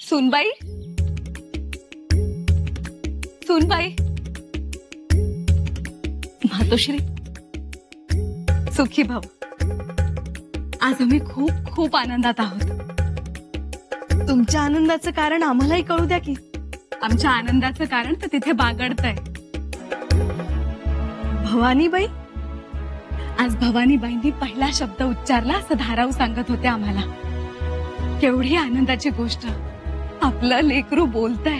सुनबाई, सुनबाई, मातोश्री, सुखी भाऊ, आज आम्ही खूप खूप आनंदात आहोत. तुमच्या आनंदाचं कारण आम्हालाही कळू द्या की. आमच्या आनंदाचं कारण तर तिथे बागडतंय. भवानीबाई, आज भवानीबाईंनी पहिला शब्द उच्चारला असं धाराव सांगत होते आम्हाला. केवढी आनंदाची गोष्ट. आपलं लेकरू बोलतंय.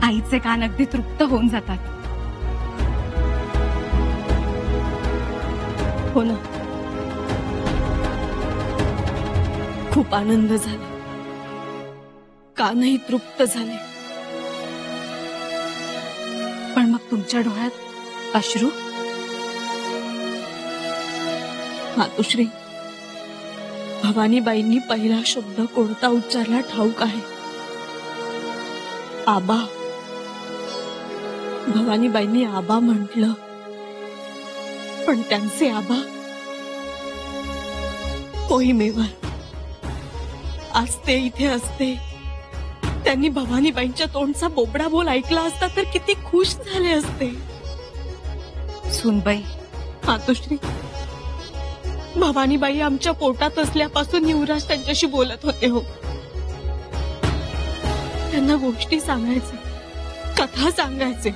आईचे कान अगदी तृप्त होऊन जातात. हो ना, खूप आनंद झाला. कानही तृप्त झाले. पण मग तुमच्या डोळ्यात अश्रू? मातोश्री, भवानीबाईंनी पहिला शब्द कोणता उच्चारला ठाऊक आहे? आबा. भवानीबाईंनी आबा म्हटलं, पण त्यांचे आबा मोहिमेवर. आज ते इथे असते, त्यांनी भवानीबाईंच्या तोंडचा बोबडा बोल ऐकला असता तर किती खुश झाले असते. सुनबाई, मातोश्री, भवानीबाई आमच्या पोटात असल्यापासून युवराज त्यांच्याशी बोलत होते हो. त्यांना गोष्टी सांगायचे, कथा सांगायचे.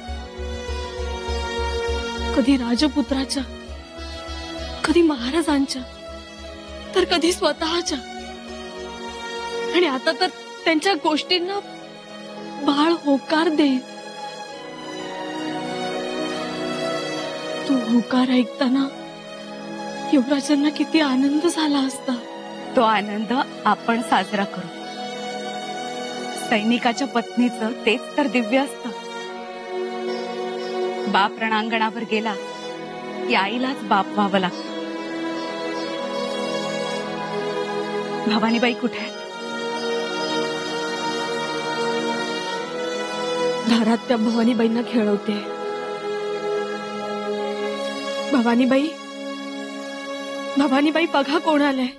कधी राजपुत्राच्या, कधी महाराजांच्या, तर कधी स्वतःच्या. आणि आता तर त्यांच्या गोष्टींना बाळ होकार दे. तो होकार ऐकताना युवराजांना किती आनंद झाला असता. तो आनंद आपण साजरा करू. सैनिकाच्या पत्नीचं तेच तर दिव्य असतं. बाप रणांगणावर गेला की आईलाच बाप व्हावं लागतं. भवानीबाई कुठे आहेत? दारात त्या भवानीबाईंना खेळवते. भवानीबाई, भवानीबाई, बघा कोण आलंय.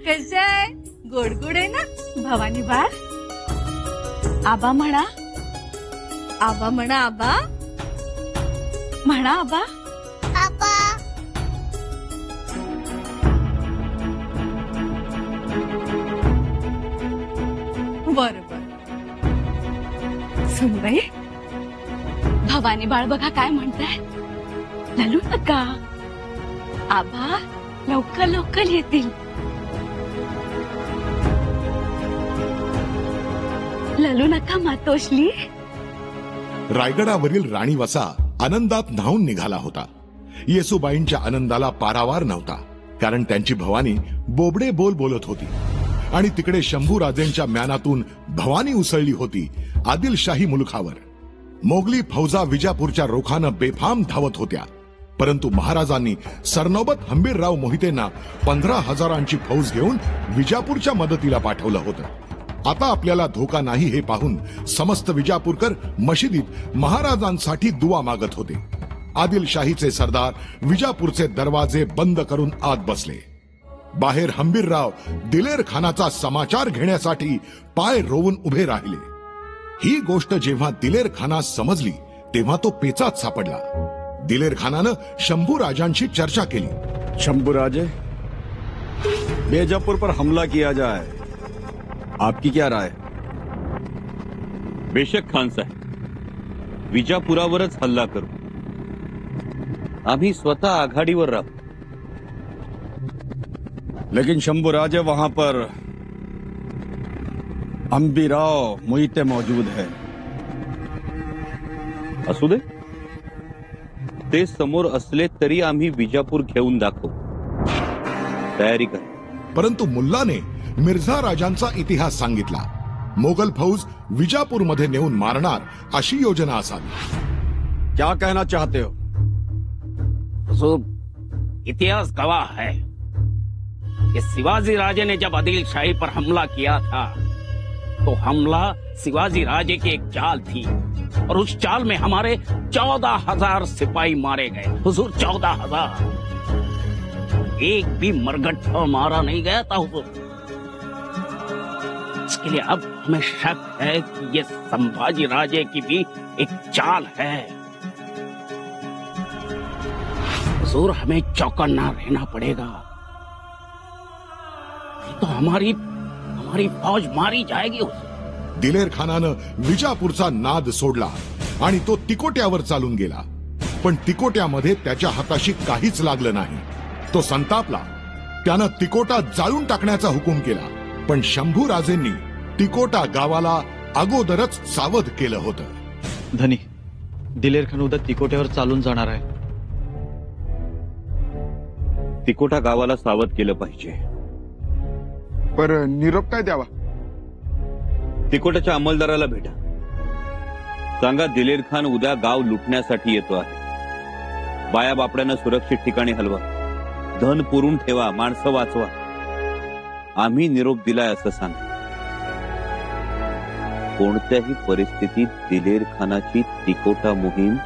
कशा आहे? गोडगोड आहे ना भवानी बाळ? आबा म्हणा, आबा म्हणा. आबा म्हणा आबा. आबा. बरोबर. सुनबाई, भवानी बाळ बघा काय म्हणताय. ललू नका, आबा लवकर लवकर येतील. ललू नका मातोश्री. रायगडावरील राणीवसा आनंदात न्हाऊन निघाला होता. येसूबाईंच्या आनंदाला पारावार नव्हता, कारण त्यांची भवानी बोबडे बोल बोलत होती. आणि तिकडे शंभूराजेंच्या म्यानातून भवानी उसळली होती आदिलशाही मुलखावर. मोगली फौजा विजापूरच्या रोखानं बेफाम धावत होत्या. परंतु महाराजांनी सरनौबत हंबीरराव मोहितेंना 15,000ची फौज घेऊन विजापूरच्या मदतीला पाठवलं होतं. आता आपल्याला धोका नाही हे पाहून समस्त विजापूरकर मशिदीत महाराजांसाठी दुआ मागत होते. आदिलशाहीचे सरदार विजापूरचे दरवाजे बंद करून आत बसले. बाहेर हंबीरराव दिलेर खानाचा समाचार घेण्यासाठी पाय रोवून उभे राहिले. ही गोष्ट जेव्हा दिलेर खानास समजली तेव्हा तो पेचात सापडला. दिलेर खानानं शंभूराजांशी चर्चा केली. शंभूराजे, बीजापुर पर हमला किया जाए, आपकी क्या राय? बेशक खान साहेब, विजापुरावरच हल्ला करू. आम्ही स्वतः आघाडीवर राहू. लेकिन शंभूराजे, वहां पर हंबीरराव मोहिते मौजूद है. असू दे, ते समोर असले तरी आम्ही विजापूर घेऊन दाखवू. तयारी कर. परंतु मुल्लाने मिर्झा राजांचा इतिहास सांगितला. मोगल फौज विजापूरमध्ये नेऊन मारणार अशी योजना असावी. क्या कहना चाहते हो? हुजूर, इतिहास गवाह है कि शिवाजी राजे ने जब आदिल शाही पर हमला किया था तो हमला शिवाजी राजे की एक चाल थी और उस चाल में हमारे 14,000 सिपाही मारे गए. हुजूर, 14,000. एक भी मरगट्ठा मारा नहीं गया था हुजूर. इसके लिए अब हमें शक है कि ये संभाजी राजे की भी एक चाल है. हुजूर, हमें चौकन्ना रहना पड़ेगा, नहीं तो हमारी फौज मारी जाएगी. हुजूर, दिलेर खानानं विजापूरचा नाद सोडला आणि तो तिकोट्यावर चालून गेला. पण तिकोट्यामध्ये त्याच्या हाताशी काहीच लागलं नाही. तो संतापला. त्यानं तिकोटा जाळून टाकण्याचा हुकूम केला. पण शंभूराजेंनी तिकोटा गावाला अगोदरच सावध केलं होतं. धनी, दिलेर खान उद्या तिकोट्यावर चालून जाणार आहे. तिकोटा गावाला सावध केलं पाहिजे. पर निरोप काय द्यावा? तिकोटाच्या अंमलदाराला भेटा. सांगा दिलेर खान उद्या गाव लुटण्यासाठी येतो आहे. बाया बापड्यांना सुरक्षित ठिकाणी हलवा. धन पुरून ठेवा. माणसं वाचवा. आम्ही निरोप दिलाय असं सांगा. कोणत्याही परिस्थितीत दिलेर खानाची तिकोटा मोहीम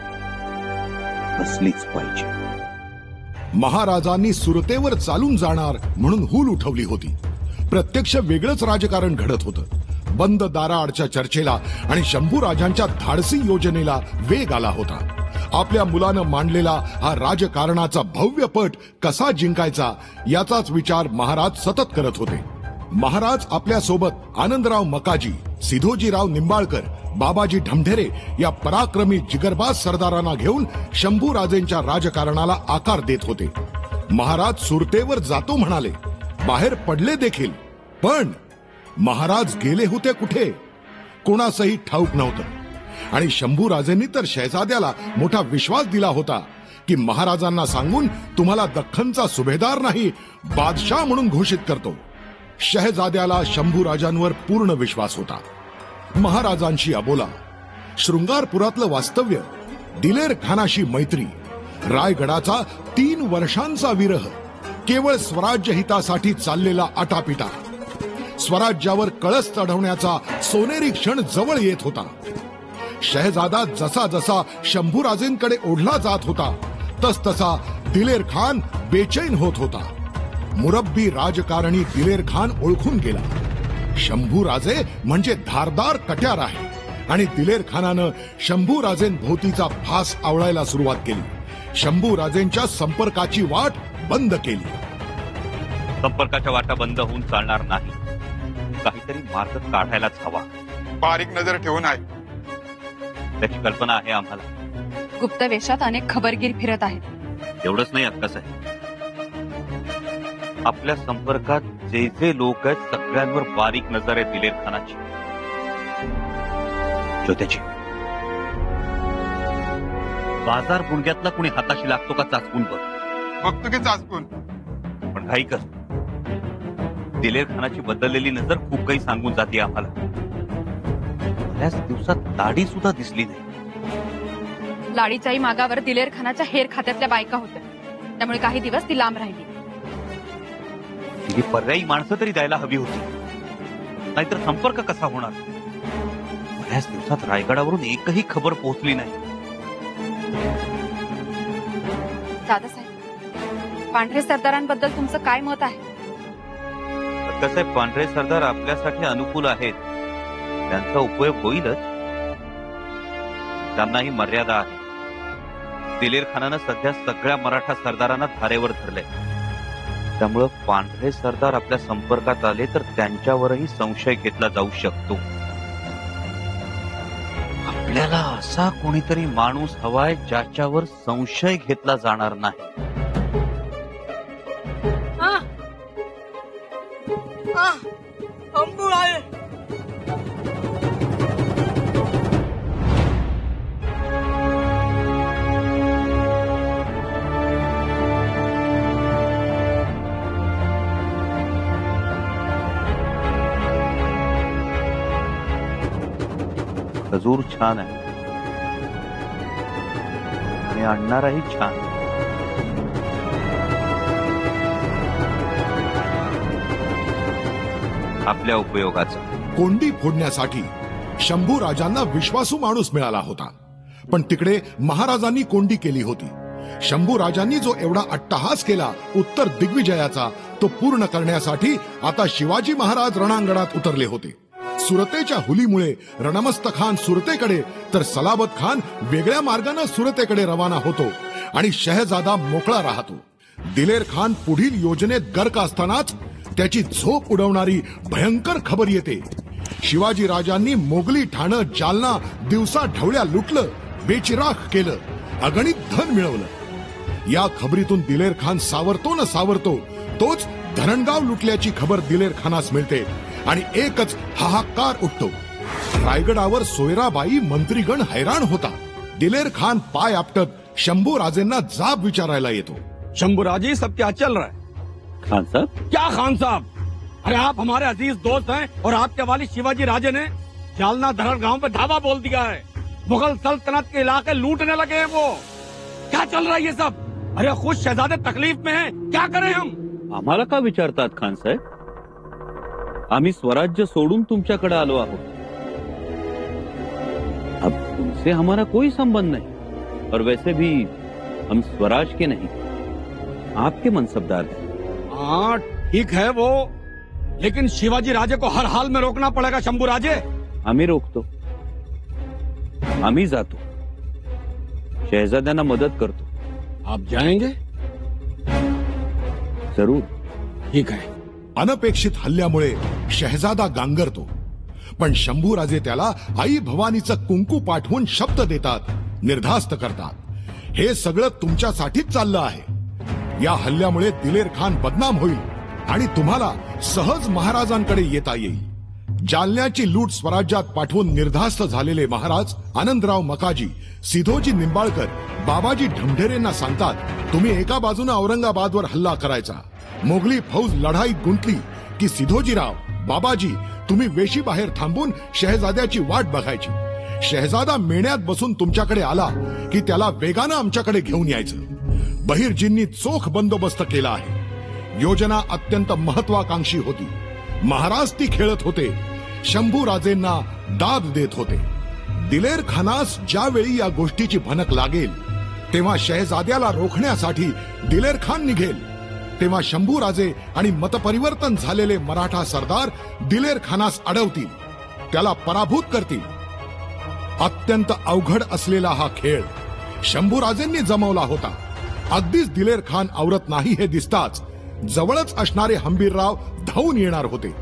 असलीच पाहिजे. महाराजांनी सुरतेवर चालून जाणार म्हणून हूल उठवली होती. प्रत्यक्ष वेगळंच राजकारण घडत होतं. बंद दाराआडच्या चर्चेला आणि शंभूराजांच्या धाडसी योजनेला वेग आला होता. आपल्या मुलानं मांडलेला हा राजकारणाचा भव्य पट कसा जिंकायचा याचाच विचार महाराज सतत करत होते. महाराज आपल्या सोबत आनंदराव मकाजी, सिधोजीराव निंबाळकर, बाबाजी ढमढेरे या पराक्रमी जिगरबाज सरदारांना घेऊन शंभूराजेंच्या राजकारणाला आकार देत होते. महाराज सुरतेवर जातो म्हणाले, बाहेर पडले देखील, पण महाराज गेले होते कुठे कोणासही ठाऊक नव्हतं. आणि शंभूराजेंनी तर शहजाद्याला मोठा विश्वास दिला होता की महाराजांना सांगून तुम्हाला दख्खनचा सुभेदार नाही, बादशाह म्हणून घोषित करतो. शहजाद्याला शंभूराजांवर पूर्ण विश्वास होता. महाराजांशी अबोला, शृंगारपुरातलं वास्तव्य, दिलेर खानाशी मैत्री, रायगडाचा 3 वर्षांचा विरह, केवळ स्वराज्य हितासाठी चाललेला आटापिटा, स्वराज्यावर कळस चढवण्याचा सोनेरी क्षण जवळ येत होता. शहजादा जसा जसा शंभूराजेंकडे ओढला जात होता तसतसा दिलेर खान बेचैन होत होता. मुरब्बी राजकारणी दिलेर खान ओळखून गेला. शंभूराजे म्हणजे धारदार कट्यार आहे आणि दिलेर खानानं शंभूराजेंभोवतीचा फास आवळायला सुरुवात केली. शंभूराजेंच्या संपर्काची वाट बंद केली. संपर्काच्या वाटा बंद होऊन चालणार नाही. काहीतरी मार्ग काढायलाच हवा. बारीक नजर ठेवून आहे. त्याची कल्पना आहे आम्हाला. गुप्त वेशात अनेक खबरगीर फिरत आहेत. एवढंच नाही अक्कासाहेब, आपल्या संपर्कात जे जे लोक आहेत सगळ्यांवर बारीक नजर आहे दिलेर खानाची. ज्योत्याची, बाजार गुंड्यातला कुणी हाताशी लागतो का चाचपून बघ. बघतो की चाचपून. पण घाई कर. दिलेर खानाची बदललेली नजर खूप काही सांगून जाते आम्हाला. बऱ्याच दिवसात लाडी सुद्धा दिसली नाही. लाडीच्याही मागावर दिलेर खानाच्या हेर खात्यातल्या बायका होत्या, त्यामुळे काही दिवस ती लांब राहिली. तिची पर्यायी माणसं तरी द्यायला हवी होती, नाहीतर संपर्क कसा होणार. बऱ्याच दिवसात रायगडावरून एकही खबर पोहोचली नाही. दादासाहेब, पांढरे सरदारांबद्दल तुमचं काय मत आहे? अक्कासाहेब, पांढरे सरदार आपल्यासाठी अनुकूल आहेत. त्यांचा उपयोग होईलच. त्यांनाही मर्यादा आहे. दिलेर खानानं सध्या सगळ्या मराठा सरदारांना धारेवर धरलंय. त्यामुळं पांढरे सरदार आपल्या संपर्कात आले तर त्यांच्यावरही संशय घेतला जाऊ शकतो. आपल्याला असा कोणीतरी माणूस हवाय ज्याच्यावर संशय घेतला जाणार नाही. खजूर छान आहे आणि आणणाराही छान. आपल्या उपयोगाचा. कोंडी फोडण्यासाठी शंभू राजांना विश्वासू माणूस मिळाला होता, पण तिकडे महाराजांनी कोंडी केली होती. शंभू राजांनी जो एवढा अट्टहास केला उत्तर दिग्विजयाचा, तो पूर्ण करण्यासाठी आता शिवाजी महाराज रणांगणात उतरले होते. सुरतेच्या हुलीमुळे रणमस्त खान सुरतेकडे तर सलाबत खान वेगळ्या मार्गाने सुरतेकडे रवाना होतो आणि शहजादा मोकळा राहतो. दिलेर खान पुढील योजनेत गर्क असतानाच त्याची झोप उडवणारी भयंकर खबर येते. शिवाजी राजांनी मोगली ठाणं जालना दिवसा ढवळ्या लुटलं, बेचिराख केलं, अगणित धन मिळवलं. या खबरीतून दिलेर खान सावरतो न सावरतो तोच धरणगाव लुटल्याची खबर दिलेर खानास मिळते आणि एकच हाहाकार उठतो. रायगडावर सोयराबाई मंत्रीगण हैराण होता. दिलेर खान पाय आपटत शंभू राजेंना जाब विचारायला येतो. शंभूराजी, सब क्या चल रहा है? खान साहब, क्या खान साहब? अरे आप हमारे अजीज दोस्त हैं और आपके वाली शिवाजी राजे ने जालना धरण गांव पे धावा बोल दिया है. मुगल सल्तनत के इलाके लूटने लगे हैं वो. क्या चल रहा है ये सब? अरे खुद शहजादे तकलीफ में हैं, क्या करें हम? आम्हाला का विचारतात खान साहेब? आम्ही स्वराज्य सोडून तुमच्याकडे आलो आहोत. अब तुमसे हमारा कोई संबंध नहीं और वैसे भी हम स्वराज के नहीं, आपके मनसबदार हैं. हाँ ठीक है वो, लेकिन शिवाजी राजे को हर हाल में रोकना पड़ेगा. शंभू राजे, आम्ही रोखतो, आम्ही जातो, शहजाद्यांना मदत करतो. आप जाएंगे? जरूर. ठीक है. अनपेक्षित हल्ल्यामुळे शहजादा गांगरतो, पण शंभूराजे त्याला आई भवानीचं कुंकू पाठवून शब्द देतात, निर्धास्त करतात. हे सगळं तुमच्यासाठीच चाललं आहे. या हल्ल्यामुळे दिलेर खान बदनाम होईल आणि तुम्हाला सहज महाराजांकडे येता येईल. जालन्याची लूट स्वराज्यात पाठवून निर्धास्त झालेले महाराज आनंदराव मकाजी, सिधोजी निंबाळकर, बाबाजी ढमढेरेंना सांगतात, तुम्ही एका बाजूने औरंगाबादवर हल्ला करायचा. मोगली फौज लढाईत गुंतली की सिधोजीराव, बाबाजी तुम्ही वेशी बाहेर थांबून शहजाद्याची वाट बघायची. शहजादा मेण्यात बसून तुमच्याकडे आला की त्याला वेगानं आमच्याकडे घेऊन यायचं. बहिर्जींनी चोख बंदोबस्त केला आहे. योजना अत्यंत महत्वाकांक्षी होती. महाराज ती खेळत होते, शंभू राजेंना दाद देत होते. दिलेर खानास ज्यावेळी या गोष्टीची भनक लागेल तेव्हा शहजाद्याला रोखण्यासाठी दिलेर खान निघेल. तेव्हा शंभू राजे आणि मतपरिवर्तन झालेले मराठा सरदार दिलेर खानास अडवतील, त्याला पराभूत करतील. अत्यंत अवघड असलेला हा खेळ शंभूराजेंनी जमवला होता. अगदीच दिलेर खान आवरत नाही हे दिसताच जवळच असणारे हंबीरराव धावून येणार होते.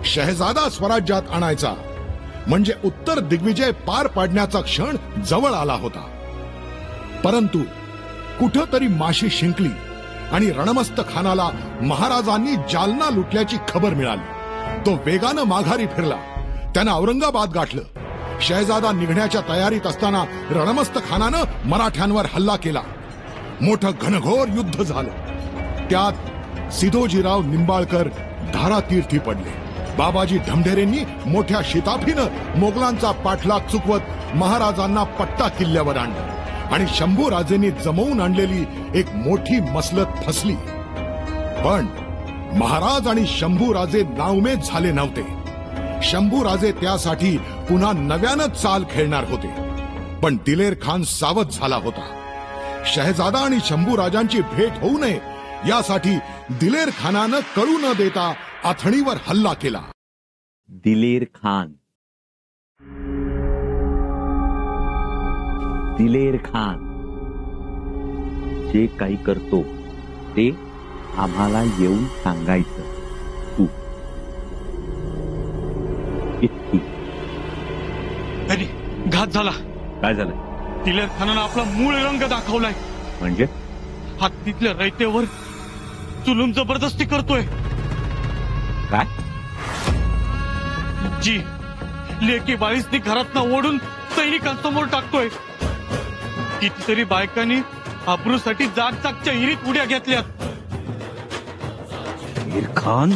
शहजादा स्वराज्यात आणायचा म्हणजे उत्तर दिग्विजय पार पाडण्याचा क्षण जवळ आला होता. परंतु कुठंतरी माशी शिंकली आणि रणमस्त खानाला महाराजांनी जालना लुटल्याची खबर मिळाली. तो वेगानं माघारी फिरला. त्यानं औरंगाबाद गाठलं. शहजादा निघण्याच्या तयारीत असताना रणमस्त खानानं मराठ्यांवर हल्ला केला. मोठं घनघोर युद्ध झालं. त्यात सिधोजीराव निंबाळकर धारातीर्थी पडले. बाबाजी ढमढेरेंनी मोठ्या शिताफीनं मोगलांचा पाठलाग चुकवत महाराजांना पट्टा किल्ल्यावर आणलं आणि शंभूराजेंनी जमवून आणलेली एक मोठी मसलत फसली. पण महाराज आणि शंभूराजे नाउमेद झाले नव्हते. शंभूराजे त्यासाठी पुन्हा नव्यानं चाल खेळणार होते. पण दिलेर खान सावध झाला होता. शहजादा आणि शंभूराजांची भेट होऊ नये यासाठी दिलेर खानानं कळू न देता अथणीवर हल्ला केला. दिलेर खान, दिलेर खान जे काही करतो ते आम्हाला येऊन सांगायचं. तू इतकी. अरे घात झाला. काय झालं? दिलेर खानानं आपला मूळ रंग दाखवलाय. म्हणजे हत्तीतल्या रयतेवर जुलूम जबरदस्ती करतोय. काय? जी लेकी बाळीसनी घरातनं ओढून सैनिकांसमोर टाकतोय. कितीतरी बायकांनी अब्रूसाठी जागच्या हिरीत उड्या घेतल्यात. दिलेर खान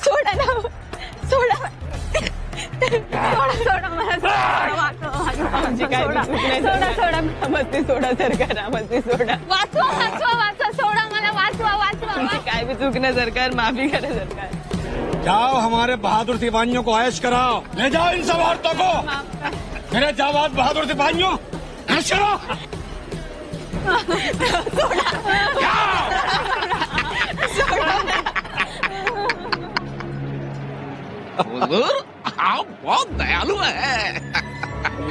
सोडा ना सोडा सोडा मला सोडा मस्ती सोडा सरकार मस्ती सोडा वाचवा वाचवा वाचवा सोडा मला वाचवा वाचवा काय भी चुकना सरकार माफी करे सरकार जाओ हमारे बहादुर सिपाहियों को ऐश कराओ ले जाओ इन सब औरतों को मेरे जाबाज बहादुर सिपाहियों ऐश करो हुजूर आप बहुत दयालु हैं।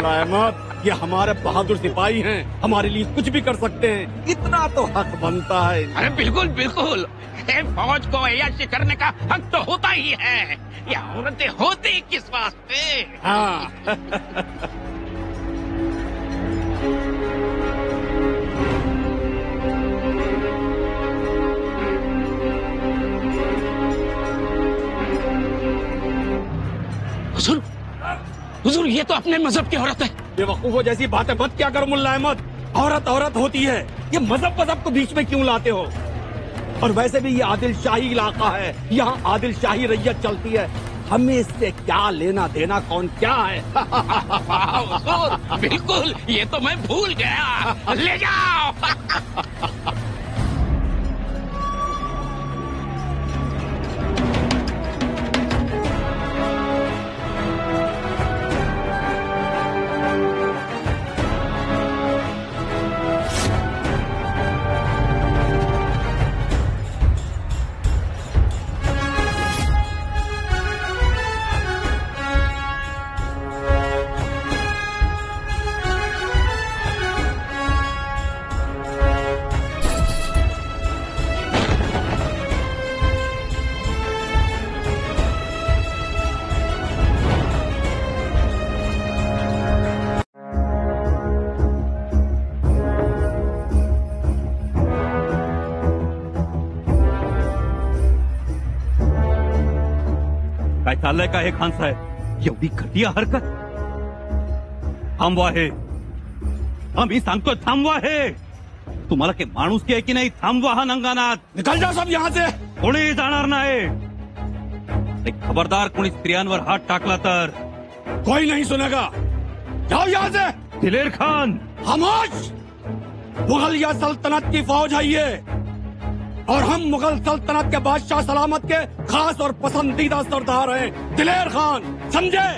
अहमद ये हमारे बहादुर सिपाही हैं हमारे लिए कुछ भी कर सकते हैं इतना तो हक बनता है अरे बिल्कुल बिल्कुल फौज को अय्याशी करने का हक तो होता ही है। ये औरतें होती किस वास्ते? हाँ हुजूर हुजूर ये तो अपने मजहब की औरत है। बेवकूफों जैसी बातें मत क्या करो मुल्ला अहमद औरत औरत होती है ये मजहब को बीच में क्यों लाते हो और वैसे भी ये आदिल शाही इलाका है यहाँ आदिल शाही रैयत चलती है हमें इससे क्या लेना देना कौन क्या है हुजूर बिल्कुल ये तो मैं भूल गया ले जाओ काय चाललंय का हे खान साहेब एवढी घटिया हरकत थांबवा हे आम्ही सांगतोय थांबवा हे तुम्हाला काही माणुसकी आहे की नाही थांबवा हा नंगानाथ निकल जाओ सब यहाँ से कोणी जाणार नाही एक खबरदार कोणी स्त्रियांवर हात टाकला तर कोई नहीं सुनेगा जाओ यहाँ से दिलेर खान खामोश मुगलिया सल्तनत की फौज है ये और हम मुगल सल्तनत के बादशाह सलामत के खास और पसंदीदा सरदार हैं दिलेर खान समझे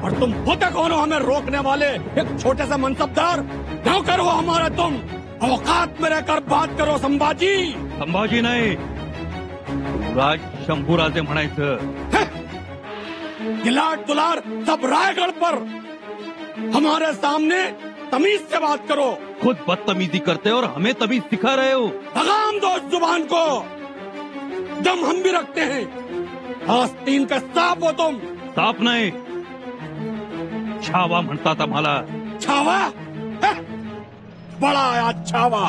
और तुम होते कौन हो हमें रोकने वाले एक छोटे से मनसबदार नौकर हो हमारे तुम औकात में रहकर बात करो संभाजी संभाजी नाही राज शंभूराजे म्हणायचं गिलाट दुलार सब रायगढ़ पर हमारे सामने तमीज से बात करो खुद बदतमीजी करते हो और हमें तमीज सिखा रहे हो लगाम दो उस जुबान को दम हम भी रखते हैं आस्तीन का सांप हो तुम साप नाही छावा म्हणतात आम्हाला छावा बड़ा आया छावा